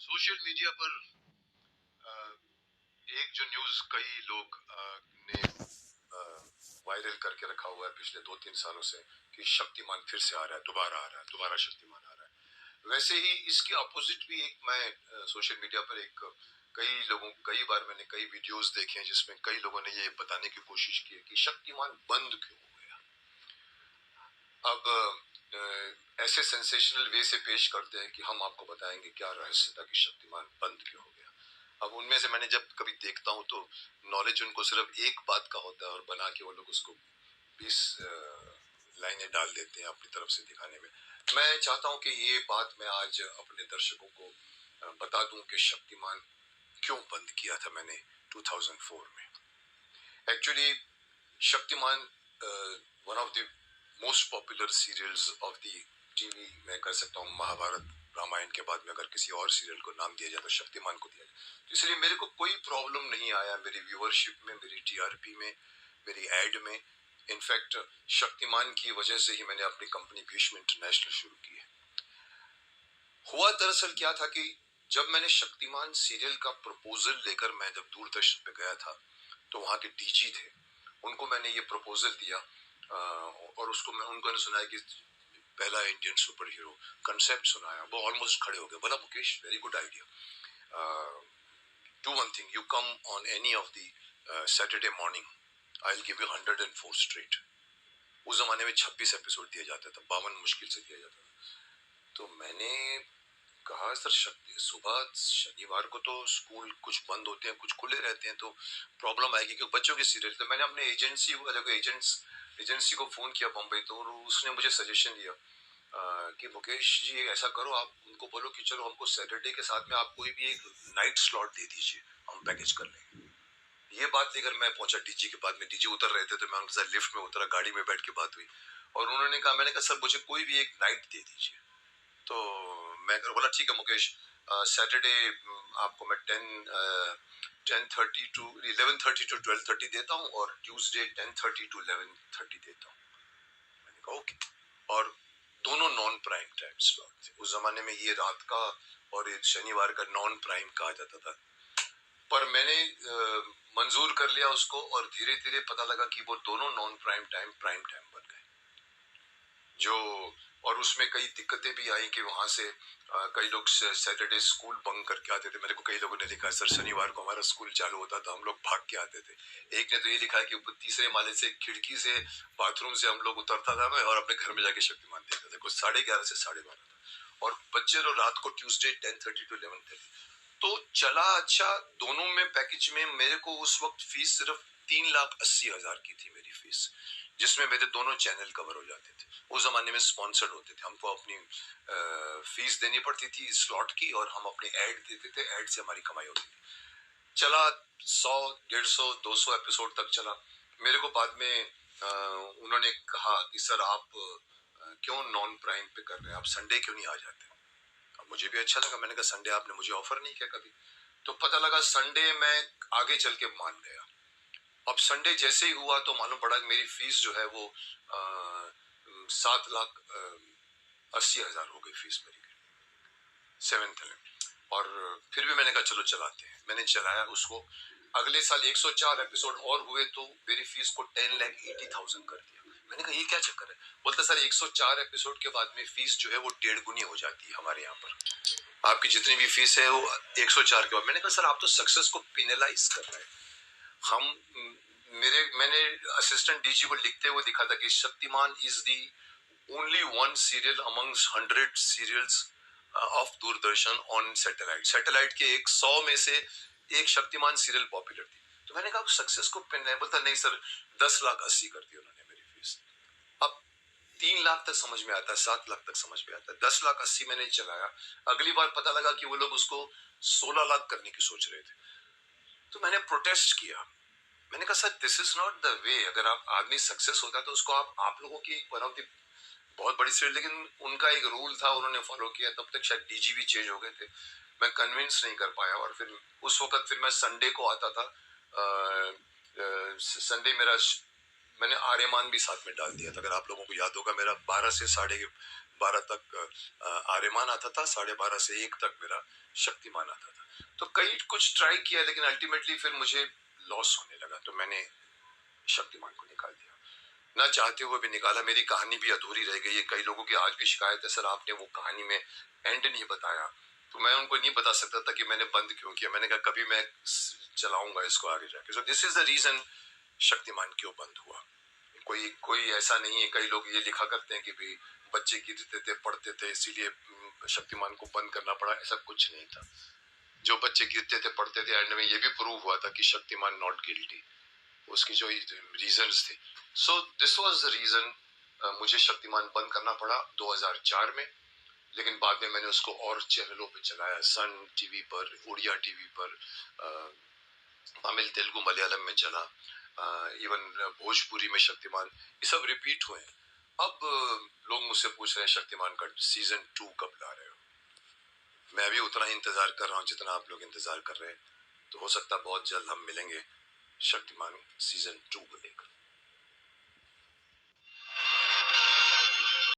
Social media पर एक जो न्यूज कई लोग ने वायरल करके रखा हुआ है पिछले 2-3 सालों से कि शक्तिमान फिर से आ रहा है, दोबारा शक्तिमान आ रहा है। वैसे ही इसके अपोजिट भी एक मैं सोशल मीडिया पर कई बार मैंने कई वीडियोस देखे हैं जिसमें कई लोगों ने ये बताने की कोशिश की है कि शक्तिमान बंद क्यों हो गया। अब ऐसे सेंसेशनल वे से पेश करते हैं कि हम आपको बताएंगे क्या रहस्य था कि शक्तिमान बंद क्यों हो गया। अब उनमें से मैंने जब कभी देखता हूं तो नॉलेज उनको सिर्फ एक बात का होता है और बना के वो लोग उसको 20 लाइनें डाल देते हैं अपनी तरफ से दिखाने में। मैं चाहता हूं कि ये बात मैं आज अपने दर्शकों को बता दूं कि शक्तिमान क्यों बंद किया था मैंने 2004 में। Actually Shaktimaan one of the most popular serials of the TV मैं कर सकता हूँ। महाभारत रामायण के बाद में अगर किसी और सीरियल को नाम दिया जाए तो शक्तिमान को दिया जाए। तो इसलिए मेरे को कोई प्रॉब्लम नहीं आया मेरी व्यूअरशिप में, मेरी टीआरपी में, मेरी एड में। इनफैक्ट शक्तिमान की वजह से ही मैंने अपनी कंपनी भीष्म इंटरनेशनल शुरू की है। हुआ दरअसल क्या था कि जब मैंने शक्तिमान सीरियल का प्रपोजल लेकर मैं जब दूरदर्शन पे गया था तो वहां के डीजी थे, उनको मैंने ये प्रपोजल दिया और उनको सुनाया कि पहला इंडियन सुपर हीरो कंसेप्ट सुनाया। वो ऑलमोस्ट खड़े हो गए, बोला Mukesh very good idea, do one thing, you come on any of the Saturday morning, I will give you 104 straight. उस जमाने में 26 एपिसोड दिया जाता था, 52 मुश्किल से दिया जाता था। तो मैंने कहा सर सुबह शनिवार को तो स्कूल कुछ बंद होते हैं कुछ खुले रहते हैं तो प्रॉब्लम आएगी क्योंकि बच्चों की सीरियल। तो मैंने अपने एजेंसी को फोन किया बम्बई, तो उसने मुझे सजेशन दिया कि मुकेश जी ऐसा करो, आप उनको बोलो कि चलो हमको सैटरडे के साथ में आप कोई भी एक नाइट स्लॉट दे दीजिए, हम पैकेज कर लेंगे। ये बात लेकर मैं पहुंचा डीजी के बाद में। डीजी उतर रहे थे तो मैं उनके साथ लिफ्ट में उतरा, गाड़ी में बैठ के बात हुई और उन्होंने कहा, मैंने कहा सर मुझे कोई भी एक नाइट दे दीजिए। तो मैं बोला ठीक है मुकेश, सैटरडे आपको मैं 10:30 टू 11:30 टू 12:30 देता हूँ और ट्यूसडे 10:30 टू 11:30 देता हूँ। मैंने कहा ओके। और दोनों नॉन प्राइम टाइम स्लॉट थे उस जमाने में, ये रात का और ये शनिवार का नॉन प्राइम कहा जाता था। पर मैंने मंजूर कर लिया उसको और धीरे धीरे पता लगा कि वो दोनों नॉन प्राइम टाइम बन गए। जो और उसमें कई दिक्कतें भी आई कि वहां से कई लोग सैटरडे स्कूल बंक करके आते थे। मेरे को कई लोगों ने लिखा सर शनिवार को हमारा स्कूल चालू होता था, हम लोग भाग के आते थे। एक ने तो ये लिखा है कि तीसरे माले से खिड़की से बाथरूम से हम लोग उतरता था मैं और अपने घर में जाके शक्तिमान देखता था। कुछ 11:30 से 12:30 था और बच्चे लोग रात को ट्यूसडे 10:30 टू 11:30। तो चला अच्छा। दोनों में पैकेज में मेरे को उस वक्त फीस सिर्फ 3,80,000 की थी मेरी फीस, जिसमें मेरे दोनों चैनल कवर हो जाते थे। उस जमाने में स्पॉन्सर्ड होते थे, हमको अपनी फीस देनी पड़ती थी स्लॉट की और हम अपने ऐड देते थे, ऐड से हमारी कमाई होती थी। चला 100, 150, 200 एपिसोड तक चला। मेरे को बाद में उन्होंने कहा कि सर आप क्यों नॉन प्राइम पे कर रहे हैं, आप संडे क्यों नहीं आ जाते। अब मुझे भी अच्छा लगा, मैंने कहा संडे आपने मुझे ऑफर नहीं किया कभी। तो पता लगा संडे मैं आगे चल के मान गया। अब संडे जैसे ही हुआ तो मालूम पड़ा कि मेरी फीस जो है वो 7,80,000 हो गई फीस मेरी 7th में। और फिर भी मैंने कहा चलो चलाते हैं, मैंने चलाया उसको। अगले साल 104 एपिसोड और हुए तो मेरी फीस को 10,80,000 कर दिया। मैंने कहा ये क्या चक्कर है। बोलता सर 104 एपिसोड के बाद में फीस जो है वो 1.5 गुनी हो जाती है हमारे यहाँ पर, आपकी जितनी भी फीस है वो 104 के बाद। मैंने कहा सर आप तो सक्सेस को पिनलाइज कर रहे हैं। मैंने असिस्टेंट डीजी को लिखते हुए दिखा था कि Shaktimaan is the only one serial amongst 100 serials of Doordarshan on satellite के 100 में से एक शक्तिमान सीरियल पॉपुलर थी। तो मैंने कहा सक्सेस को पिन है। बोलता नहीं सर 10,80,000 कर दी उन्होंने मेरी फीस। अब 3 लाख तक समझ में आता है, 7 लाख तक समझ में आता है, 10,80,000 मैंने चलाया। अगली बार पता लगा कि वो लोग उसको 16 लाख करने की सोच रहे थे। तो मैंने प्रोटेस्ट किया। मैंने कहा sir this is not the way. अगर आप आदमी सक्सेस होता है तो उसको आप लोगों की वन ऑफ द बहुत बड़ी सीरियल, लेकिन उनका एक रूल था उन्होंने फॉलो किया। तब तक शायद डीजी भी चेंज हो गए थे, मैं कन्विंस नहीं कर पाया। और फिर उस वक्त फिर मैं संडे को आता था। संडे मैंने आर्यमान भी साथ में डाल दिया था, अगर आप लोगों को याद होगा। मेरा 12 से 12 तक आर्यमान आता था, 12:30 से 1 तक मेरा शक्तिमान आता था। तो कई कुछ ट्राई किया, लेकिन अल्टीमेटली फिर मुझे लॉस होने लगा, तो मैंने शक्तिमान को निकाल दिया। ना चाहते हुए भी निकाला। मेरी कहानी भी अधूरी रह गई है। कई लोगों की आज भी शिकायत है, सर आपने वो कहानी में एंड नहीं बताया। तो मैं उनको नहीं बता सकता था कि मैंने बंद क्यों किया। मैंने कहा कभी मैं चलाऊंगा इसको आगे जाके। So this is the reason Shaktimaan क्यों बंद हुआ। कोई कोई ऐसा नहीं है। कई लोग ये लिखा करते हैं कि भाई बच्चे गिरते थे, पढ़ते थे, इसीलिए शक्तिमान को बंद करना पड़ा। ऐसा कुछ नहीं था। जो बच्चे गिरते थे, पढ़ते थे, एंड में ये भी प्रूव हुआ था कि शक्तिमान नॉट गिल्टी। उसकी जो रीजंस थे। So this was the reason मुझे शक्तिमान बंद करना पड़ा 2004 में। लेकिन बाद में मैंने उसको और चैनलों पे चलाया, सन टीवी पर, उड़िया टीवी पर, तमिल, तेलुगु, मलयालम में चला, इवन भोजपुरी में शक्तिमान, ये सब रिपीट हुए। अब लोग मुझसे पूछ रहे हैं शक्तिमान का सीजन 2 कब ला रहे हो। मैं भी उतना ही इंतजार कर रहा हूँ जितना आप लोग इंतजार कर रहे हैं। तो हो सकता है बहुत जल्द हम मिलेंगे शक्तिमान सीजन 2 को लेकर।